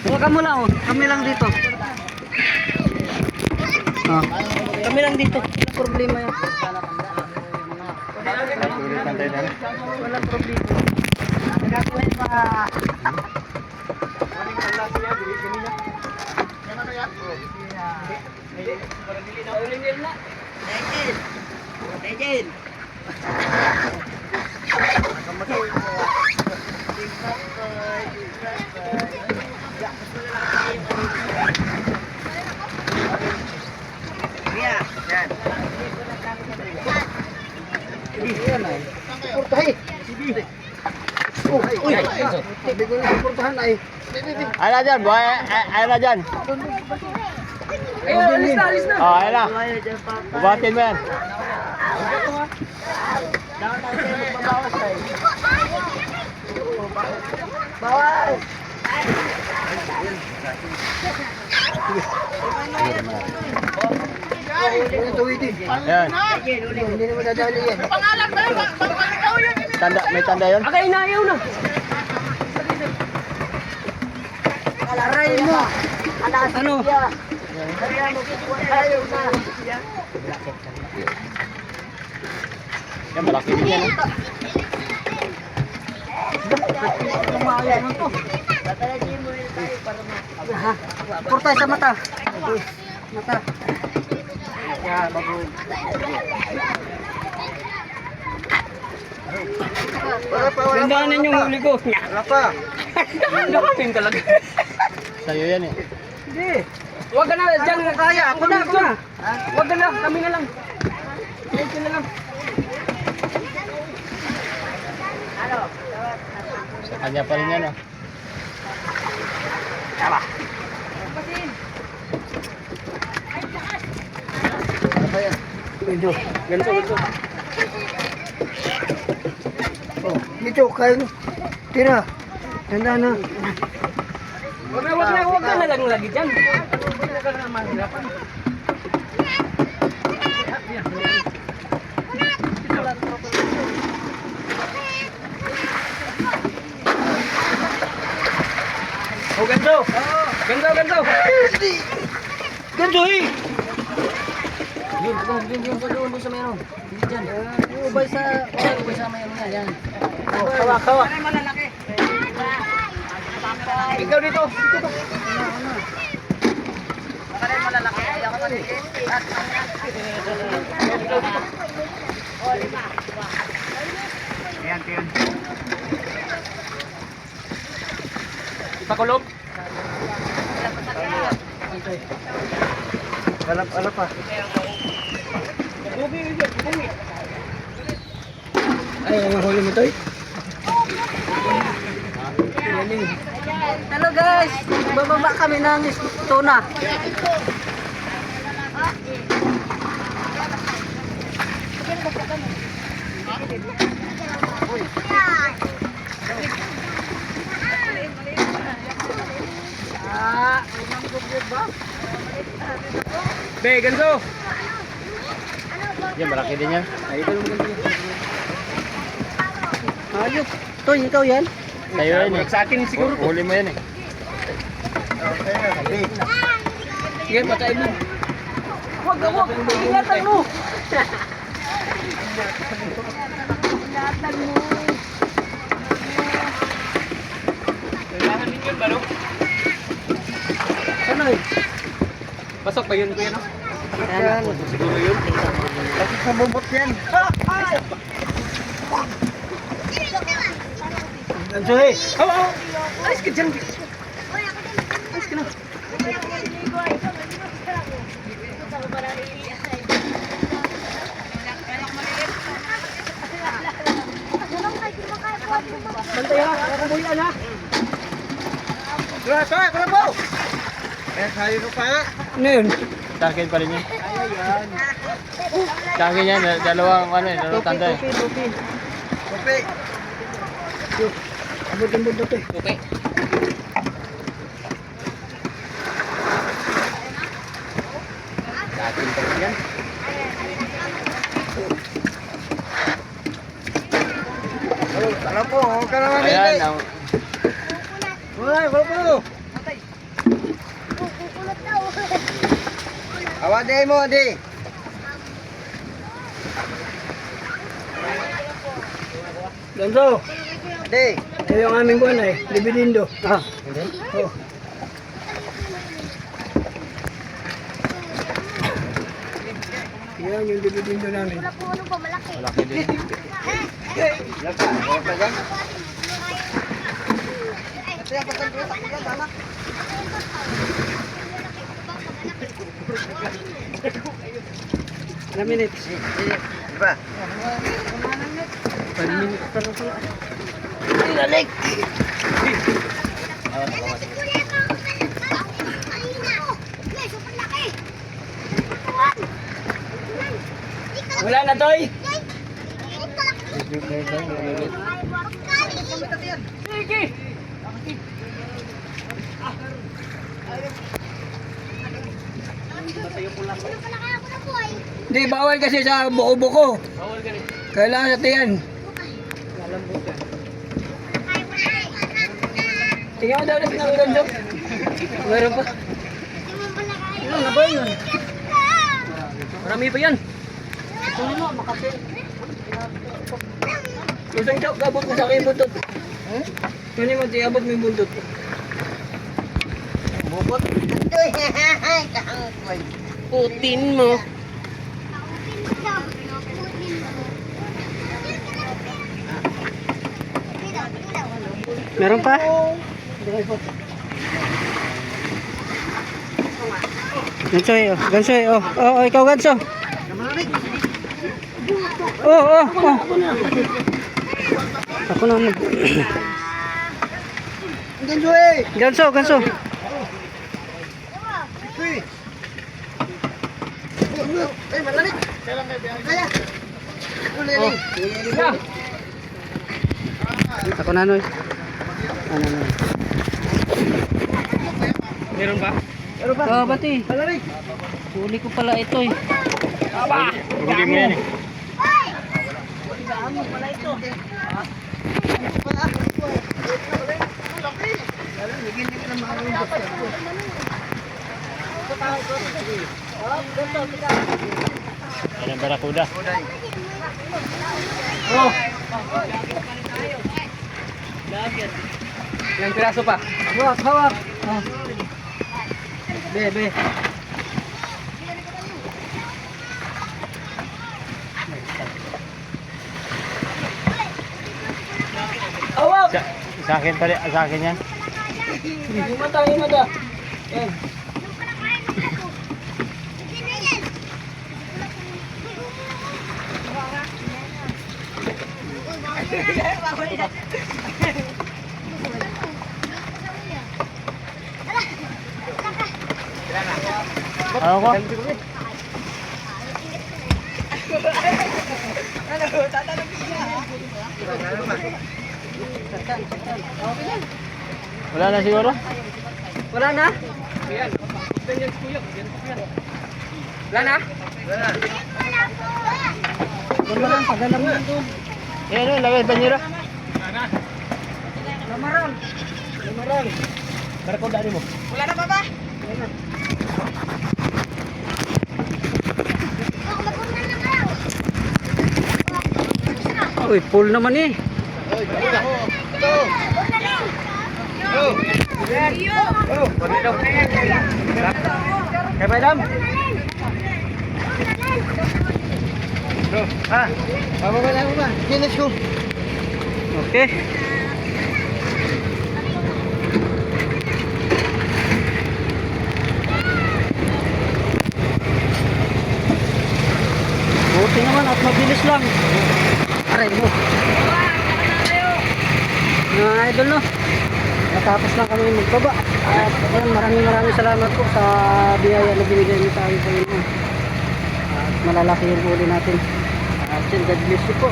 Huwag ka mula oh. Kami lang dito. Oh. Kami lang dito. Problema yan. Walang problema. Nagkakalit pa. Legend. Ayan na dyan, boy. Ayan na dyan. Alis na. Oh, ayan na. Bubatin mo yan. Bawal. Ayan. Hindi naman dadali yan. May tanda yun? Agay na ayaw na. Aray mo. Ano? Ayaw na. Yan, malaki din yan. Kumain mo to. Purtay sa mata. Mata. Ya, bagus. Gandaan ninyo huli ko. Wala pa. Nakapin talaga. Sa'yo yan eh. Hindi. Huwag ka na dyan. Kaya. Ako na. Huwag ka na. Kami na lang. Kami na lang. Sa kanya pa rin yan oh. Tama. Ano pa yan? Medyo. Ganito. Oh, dito. Kaya nyo. Tira. Tanda na. Huwag ka na lang lagi dyan. Huwag ka na mahirapan. Oh, ganito. Ganito. Ganito eh. Yun doon sa mayroon. Diyan. Ubay sa mayroon na yan. Oh, kawa. Malalaki. Ikaw dito. Baka rin malalaki. Ayaw ko maliit. Oh, lima. Ayan. Pakulog. Alap pa. Ay, ang huli mo tayo. Hello guys, bababa kami ng tuna. Be, ganito. Yan, malaki din yan. Ay, ito naman ganito. Ayos. Toy, ikaw yan? Sa'yo yan eh. Sa akin siguro to. Huli mo yan eh. Sige, patayin mo. Huwag. Ingatan mo. Ingatan mo. Kailangan din yun, balo? Ano eh? Pasok ba yun, kuya, no? Ayan. Siguro yun. Pasok sa bubot yan. Anjoy! Oo! Alis ka dyan! Alis ka na! Bantay ha! Nakabuhian ha! Kala po! Kaya ko pa! Ano yun? Target pa rin yun. Target yan, dalawang tanda eh. Tupi! Abot yung bundok eh. Tupi! Atin pa rin yan. Alam po, huwag ka naman Ayan, Uy, wala po! Awade mo, adi. Ganso. Adi. Ito yung aming buwan ay, dividendo. Ah, hindi? Oh. Yan yung dividendo namin. Malaki din. Ilang minutes? Diba? 5 minutes pa lang pala. Ilalik! Wala na, Toy! Hindi, bawal kasi sa buko-buko. Bawal ka rin. Kailangan sa tiyan. Tingnan mo daw na pinangulan doon. Meron pa. Ano na ba yun? Marami pa yan. Ito mo, makati. Gusto nyo, abot mo sa akin yung buntot. Ano mo, abot mo yung buntot. Bukot. Putin mo. Meron pa? Gansoy, oh. Gansoy, oh. Oh, ikaw Ganso. Oh. Ako na mag... Ganso. Eh, malalit. Kaya. Oh. Ako na, Noy. Meron ba? Oh, bati. Malalit. Huli ko pala ito eh. Aba! Huli mo yan eh. Pala ito. Yan ang barakuda. Oh. Ilang piraso pa? Hawak. Oh. Be. Hawak! Sa akin pala, sa akin yan. Himata. Yan. Ano ko? Wala na siguro? Wala na? Wala na? Wala na, pagalam mo doon. Yan o, lagay banyera. Lamaran. Barakuda rin mo. Wala na, baba? Wala na. Uy, full naman eh. Kaya madam? Bababa na ba? Let's go. Okay. Buti naman at mabilis lang. Aray mo. Mga idol, no? Natapos lang kami magbaba. At maraming salamat po sa biyaya na binigay niyo sa amin, Panginoon. At malalaki yung huli natin. At God bless you po.